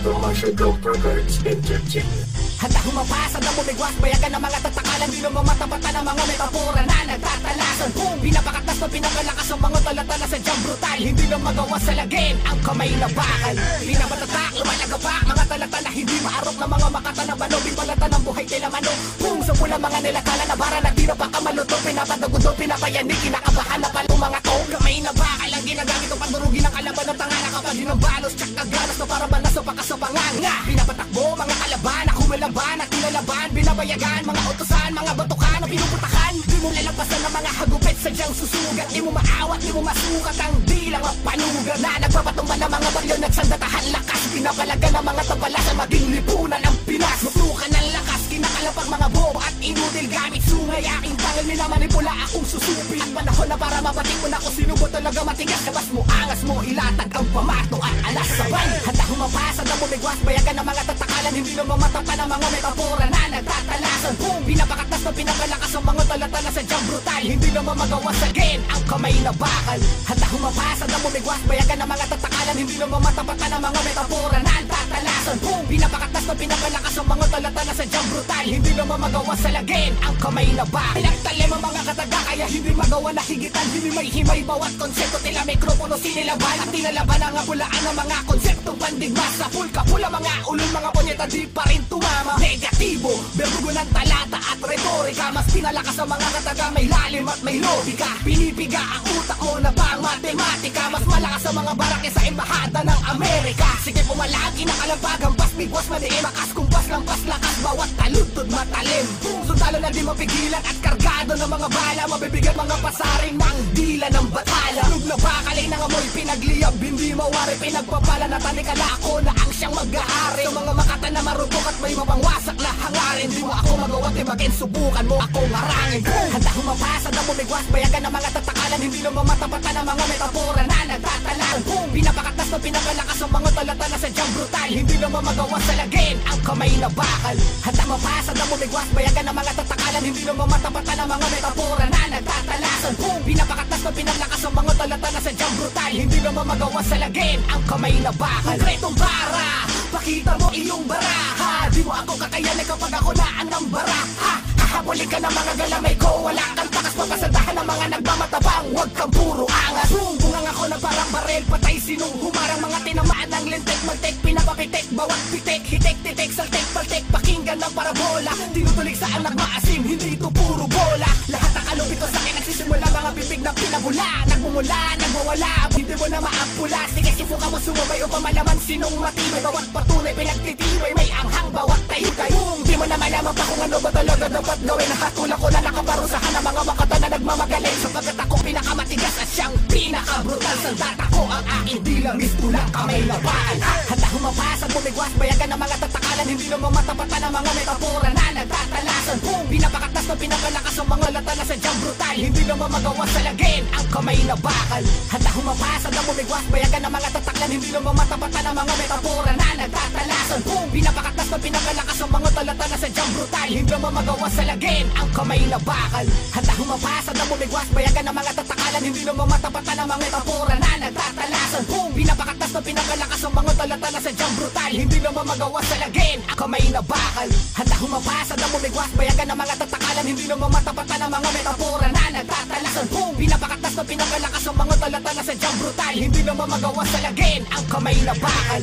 Commercial Gold Records Entertainment. Handa humapasa na bumigwas, bayagan ng mga tatakalan, di naman matapatan ng mga metapora na nagtatalasan. Kung pinapakatas na pinakalakas ang mga talatala sa jam brutal, hindi na magawa sa lagin ang kamay na bakal. Pinapatatak, lumalagapak, mga talatala hindi maarok na mga makata na bano, bibalatan ng buhay tila mano. Kung sa pula mga nilatala na bara na di na pa kamaluto, pinapadagudo, pinapayanig, kinakabahan na palong mga to. Kamay na bakal ang ginagamit o pandurugin ng kalaban ng tangana kapag hinabalos, tsak kaganas na para banas o pakasapangan nga. Pinapatakbo, mga kalaban, ako malaban at tinalaban, binabayagan, mga utosan, mga batukan na pinuputakan. Di mo lalampasan ng mga hagupit, sadyang susugat. Di mo maawat, di mo masukat ang bilang mapanugat na nagpapatumba ng mga baryo, nagsandatahan lakas. Pinapalaga ng mga tabalasan, maging lipunan ang Pinas. Maplukan ng lakas, kinakalapag mga bobo at inutil gamit sungay. Aking tangal, minamanipula akong susupin. At panahon na para mabatik mo na kung sino ba talaga matigas. Labas mo, angas mo, ilatag ang pamato at alas sabay. Handa humapasa na bumigwas, bayagan ng mga tatakalan, hindi na mamatapan ang mga metapora na nagtatalasan. Kung pinapakatas na pinapalakas ang mga talatala sa jam brutal, hindi na mamagawas again ang kamay na bakal. Handa humapasa na bumigwas, bayagan ng mga tatakalan, hindi na mamatapatan ang mga metapora na nagtatalasan. Kung pinapakatas na pinapalakas ang mga talatala sa jam brutal, hindi na mamagawas sa lagin ang kamay na bakal. Pinagtalim ang mga kataga, kaya hindi magawa na higitan. Hindi may himay bawat konsepto, tila mikropono sinilaban at tinalaban ang abulaan ng mga konseptong pandigma. Sa pulka-pula mga ulong, mga ponyeta di pa rin tumama. Negatibo, berdugo ng talata at retorika, mas pinalakas ang mga kataga, may lalim at may logika. Pinipiga ang utak mo na pang matematika, mas malakas ang mga barake sa embahada ng Amerika. Sige pumalagi ng kalampagan, pas bigwas madiin, makas kumpas lampas lakas, bawat taludtod matalim. Sundalo na di mapigilan at kargado ng mga bala, mabibigyan mga pasaring ng dila ng batala. Lug na bakalay ng amoy, pinagliyab, hindi mawari, pinagpapala na tanikala ako na ang siyang mag-aari. Sa mga makata na marupok at may mapangwasak na hangarin, di mo ako magawa, tibagin, subukan mo akong harangin. Handa humapasa na bumigwas, bayagan ng mga tatakalan, hindi na mamatapatan ang mga metapora na nagtatalasan. Kung pinapakatas na pinapalakas ang mga talatala sa jam brutal, hindi na mamagawa sa lagin ang kamay na bakal. Handa mapasa na bumigwas, bayagan ng mga tatakalan, hindi na mamatapatan ang mga metapora na nagtatalasan. Kung pinapakatas na pinapalakas ang mga talatala sa jam brutal, hindi na mamagawa sa lagin ang kamay na bakal. Konkretong bara, pakita mo iyong baraha, di mo ako kakayanin kapag ako na ang baraha. Hahabulin ka ng mga galamay ko, wala kang takas, papasandahan ng mga nagmamatabang, huwag kang puro angas. Bumbungang ako na parang barel, patay sinong humarang, mga tinamaan ng lintek, magtek, pinapapitek, bawat pitek, hitek, titek, saltek, paltek, pakinggan ng parabola. Tinutulig sa anak maasim, hindi ito puro bola. Lahat ng alubito sa akin nagsisimula, mga bibig na pinabula, nagmumula, nagmawala, hindi mo na maapula. Sige sifuka mo sumabay o pamalaman sinong matibay, bawat patunay pinagtitibay, may anghang bawat tayo-tayo. Di mo na malaman pa kung ano ba talaga dapat gawin. Nakatulak ko na nakaparusahan ng mga makata na nagmamagaling, sapagkat ako pinakamatigas at siyang pinakabrutal. Sandata ko ang aking dilang, istulang kamay na bakal. Handa humapasa, bumigwas, bayagan ng mga tatakalan, hindi na mamatapatan ang mga metapora na nagtatalasan. Kung pinapakatas na pinapalakas ang mga latala sa jam brutal, hindi na mamagawa sa lagin ang kamay na bakal. Handa humapasa na bumigwas, bayagan ng mga tataklan, hindi na mamatapatan ang mga metapora na nagtatalasan. Kung pinapakatas na pinapalakas ang mga talatala sa jam brutal, hindi na mamagawa sa lagin ang kamay na bakal. Handa humapasa na bumigwas, bayagan ng mga tatakalan, hindi na mamatapatan ang mga metapora na nagtatalasan. Kung pinapakatas na pinapalakas ang mga talatala sa jam brutal, hindi na mamagawa sa lagin ang kamay na bakal. Handa humapasa na bumigwas, bayagan ng mga tatakalan, hindi na mamatapatan ang mga metapora na nagtatalasan. Kung pinapakatas na pinapalakas ang mga talatala sa jam brutal, hindi na mamagawa sa lagin ang kamay na bakal.